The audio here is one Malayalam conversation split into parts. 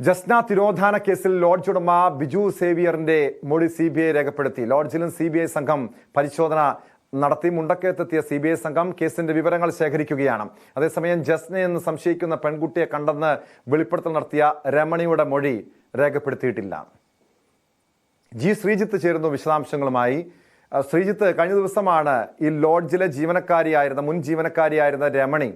ജസ്ന തിരോധാന കേസിൽ ലോഡ്ജ് ഉടമ ബിജു സേവിയറിന്റെ മൊഴി CBI രേഖപ്പെടുത്തി. ലോഡ്ജിലും CBI സംഘം പരിശോധന നടത്തി. മുണ്ടക്കയത്തെത്തിയ CBI സംഘം കേസിന്റെ വിവരങ്ങൾ ശേഖരിക്കുകയാണ്. അതേസമയം ജസ്നയെന്ന് സംശയിക്കുന്ന പെൺകുട്ടിയെ കണ്ടെന്ന് വെളിപ്പെടുത്തൽ നടത്തിയ രമണിയുടെ മൊഴി രേഖപ്പെടുത്തിയിട്ടില്ല. ശ്രീജിത്ത് ചേരുന്നു വിശദാംശങ്ങളുമായി. ശ്രീജിത്ത്, കഴിഞ്ഞ ദിവസമാണ് ഈ ലോഡ്ജിലെ മുൻ ജീവനക്കാരിയായിരുന്ന രമണി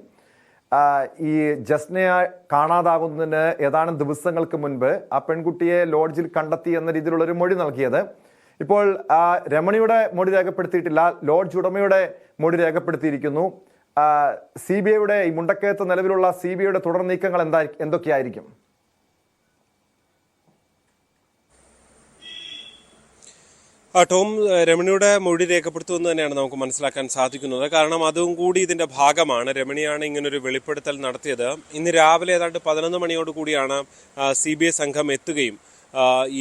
ഈ ജസ്നയെ കാണാതാകുന്നതിന് ഏതാനും ദിവസങ്ങൾക്ക് മുൻപ് ആ പെൺകുട്ടിയെ ലോഡ്ജിൽ കണ്ടെത്തി എന്ന രീതിയിലുള്ളൊരു മൊഴി നൽകിയത്. ഇപ്പോൾ രമണിയുടെ മൊഴി രേഖപ്പെടുത്തിയിട്ടില്ല, ലോഡ്ജ് ഉടമയുടെ മൊഴി രേഖപ്പെടുത്തിയിരിക്കുന്നു. CBIയുടെ ഈ മുണ്ടക്കയത്ത് നിലവിലുള്ള CBIയുടെ തുടർ നീക്കങ്ങൾ എന്തൊക്കെയായിരിക്കും? ടോം, രമണിയുടെ മൊഴി രേഖപ്പെടുത്തുമെന്ന് തന്നെയാണ് നമുക്ക് മനസ്സിലാക്കാൻ സാധിക്കുന്നത്. കാരണം അതും കൂടി ഇതിന്റെ ഭാഗമാണ്. രമണിയാണ് ഇങ്ങനൊരു വെളിപ്പെടുത്തൽ നടത്തിയത്. ഇന്ന് രാവിലെ ഏതാണ്ട് 11 മണിയോട് കൂടിയാണ് CBI സംഘം എത്തുകയും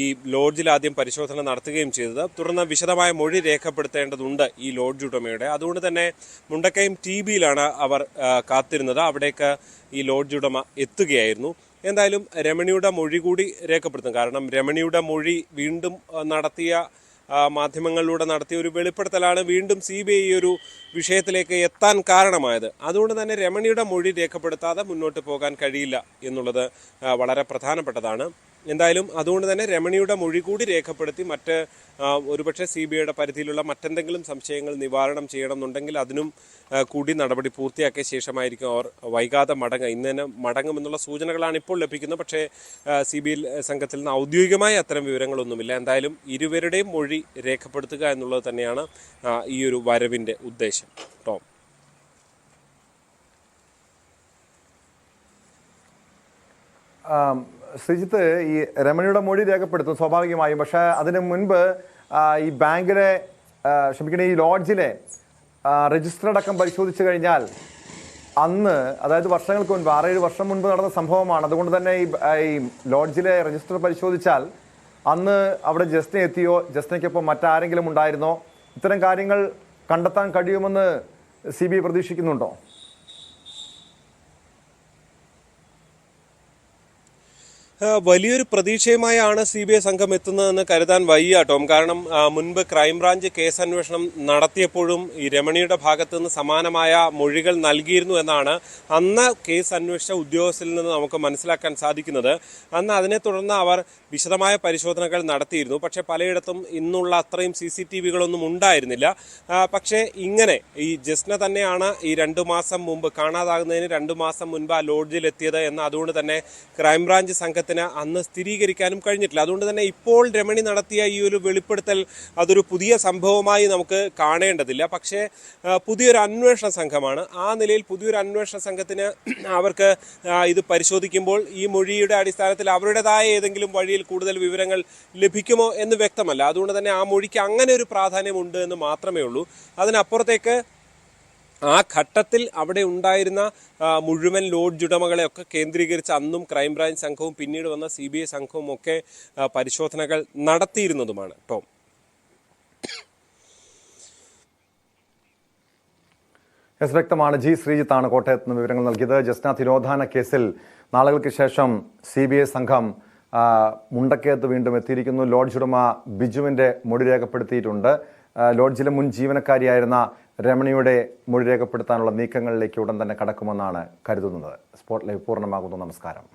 ഈ ലോഡ്ജിൽ ആദ്യം പരിശോധന നടത്തുകയും ചെയ്തത്. തുടർന്ന് വിശദമായ മൊഴി രേഖപ്പെടുത്തേണ്ടതുണ്ട് ഈ ലോഡ്ജ് ഉടമയുടെ. അതുകൊണ്ട് തന്നെ മുണ്ടക്കയം TBയിലാണ് അവർ കാത്തിരുന്നത്. അവിടേക്ക് ഈ ലോഡ്ജ് ഉടമ എത്തുകയായിരുന്നു. എന്തായാലും രമണിയുടെ മൊഴി കൂടി രേഖപ്പെടുത്തും. കാരണം രമണിയുടെ മൊഴി വീണ്ടും മാധ്യമങ്ങളിലൂടെ നടത്തിയ ഒരു വെളിപ്പെടുത്തലാണ് വീണ്ടും CBI ഈ ഒരു വിഷയത്തിലേക്ക് എത്താൻ കാരണമായത്. അതുകൊണ്ട് തന്നെ രമണിയുടെ മൊഴി രേഖപ്പെടുത്താതെ മുന്നോട്ട് പോകാൻ കഴിയില്ല എന്നുള്ളത് വളരെ പ്രധാനപ്പെട്ടതാണ്. എന്തായാലും അതുകൊണ്ട് തന്നെ രമണിയുടെ മൊഴി കൂടി രേഖപ്പെടുത്തി ഒരുപക്ഷെ CBIയുടെ പരിധിയിലുള്ള മറ്റെന്തെങ്കിലും സംശയങ്ങൾ നിവാരണം ചെയ്യണമെന്നുണ്ടെങ്കിൽ അതിനും കൂടി നടപടി പൂർത്തിയാക്കിയ ശേഷമായിരിക്കും അവർ വൈകാതെ ഇന്ന് തന്നെ മടങ്ങുമെന്നുള്ള സൂചനകളാണ് ഇപ്പോൾ ലഭിക്കുന്നത്. പക്ഷേ CBI സംഘത്തിൽ നിന്ന് ഔദ്യോഗികമായ അത്തരം വിവരങ്ങളൊന്നുമില്ല. എന്തായാലും ഇരുവരുടെയും മൊഴി രേഖപ്പെടുത്തുക എന്നുള്ളത് തന്നെയാണ് ഈ ഒരു വരവിൻ്റെ ഉദ്ദേശം. ടോം, ശ്രീജിത്ത്, ഈ രമണിയുടെ മൊഴി രേഖപ്പെടുത്തും സ്വാഭാവികമായും. പക്ഷേ അതിന് മുൻപ് ഈ ഈ ലോഡ്ജിലെ രജിസ്റ്റർ അടക്കം പരിശോധിച്ചു കഴിഞ്ഞാൽ അന്ന്, അതായത് വർഷങ്ങൾക്ക് മുൻപ് 6-7 വർഷം മുൻപ് നടന്ന സംഭവമാണ്. അതുകൊണ്ട് തന്നെ ഈ ലോഡ്ജിലെ രജിസ്റ്റർ പരിശോധിച്ചാൽ അന്ന് അവിടെ ജസ്ന എത്തിയോ, ജസ്നയ്ക്കൊപ്പം മറ്റാരെങ്കിലും ഉണ്ടായിരുന്നോ, ഇത്തരം കാര്യങ്ങൾ കണ്ടെത്താൻ കഴിയുമെന്ന് CBI പ്രതീക്ഷിക്കുന്നുണ്ടോ? വലിയൊരു പ്രതീക്ഷയുമായാണ് CBI സംഘം എത്തുന്നതെന്ന് കരുതാൻ വയ്യ ടോം. കാരണം മുൻപ് ക്രൈംബ്രാഞ്ച് കേസ് അന്വേഷണം നടത്തിയപ്പോഴും ഈ രമണിയുടെ ഭാഗത്തു നിന്ന് സമാനമായ മൊഴികൾ നൽകിയിരുന്നു എന്നാണ് അന്ന് കേസ് അന്വേഷിച്ച ഉദ്യോഗസ്ഥരിൽ നിന്ന് നമുക്ക് മനസ്സിലാക്കാൻ സാധിക്കുന്നത്. അന്ന് അതിനെ തുടർന്ന് അവർ വിശദമായ പരിശോധനകൾ നടത്തിയിരുന്നു. പക്ഷേ പലയിടത്തും ഇന്നുള്ള അത്രയും CCTVകളൊന്നും ഉണ്ടായിരുന്നില്ല. പക്ഷേ ഇങ്ങനെ ഈ ജസ്ന തന്നെയാണ് ഈ 2 മാസം മുമ്പ് കാണാതാകുന്നതിന് 2 മാസം മുൻപ് ആ ലോഡ്ജിൽ എത്തിയത് എന്ന് അതുകൊണ്ട് തന്നെ ക്രൈംബ്രാഞ്ച് സംഘത്തിന് അന്ന് സ്ഥിരീകരിക്കാനും കഴിഞ്ഞിട്ടില്ല. അതുകൊണ്ട് തന്നെ ഇപ്പോൾ രമണി നടത്തിയ ഈ ഒരു വെളിപ്പെടുത്തൽ അതൊരു പുതിയ സംഭവമായി നമുക്ക് കാണേണ്ടതില്ല. പക്ഷേ പുതിയൊരു അന്വേഷണ സംഘമാണ്. ആ നിലയിൽ പുതിയൊരു അന്വേഷണ സംഘത്തിന് അവർക്ക് ഇത് പരിശോധിക്കുമ്പോൾ ഈ മൊഴിയുടെ അടിസ്ഥാനത്തിൽ അവരുടേതായ ഏതെങ്കിലും വഴിയിൽ കൂടുതൽ വിവരങ്ങൾ ലഭിക്കുമോ എന്ന് വ്യക്തമല്ല. അതുകൊണ്ട് തന്നെ ആ മൊഴിക്ക് അങ്ങനെ ഒരു പ്രാധാന്യമുണ്ട് എന്ന് മാത്രമേ ഉള്ളൂ. അതിനപ്പുറത്തേക്ക് ആ ഘട്ടത്തിൽ അവിടെ ഉണ്ടായിരുന്ന മുഴുവൻ ലോഡ്ജ് ഉടമകളെയൊക്കെ കേന്ദ്രീകരിച്ച് അന്നും ക്രൈംബ്രാഞ്ച് സംഘവും പിന്നീട് വന്ന CBI സംഘവും ഒക്കെ പരിശോധനകൾ നടത്തിയിരുന്നതുമാണ്. ടോം, വ്യക്തമാണ്. ശ്രീജിത്താണ് കോട്ടയത്ത് നിന്ന് വിവരങ്ങൾ നൽകിയത്. ജസ്ന തിരോധാന കേസിൽ നാളുകൾക്ക് ശേഷം CBI സംഘം മുണ്ടക്കയത്ത് വീണ്ടും എത്തിയിരിക്കുന്നു. ലോഡ്ജ് ഉടമ ബിജുവിൻ്റെ മൊഴി രേഖപ്പെടുത്തിയിട്ടുണ്ട്. ലോഡ്ജിലെ മുൻ ജീവനക്കാരിയായിരുന്ന രമണിയുടെ മൊഴി രേഖപ്പെടുത്താനുള്ള നീക്കങ്ങളിലേക്ക് ഉടൻ തന്നെ കടക്കുമെന്നാണ് കരുതുന്നത്. സ്പോട്ട് ലൈവ് പൂർണ്ണമാകുന്നു. നമസ്കാരം.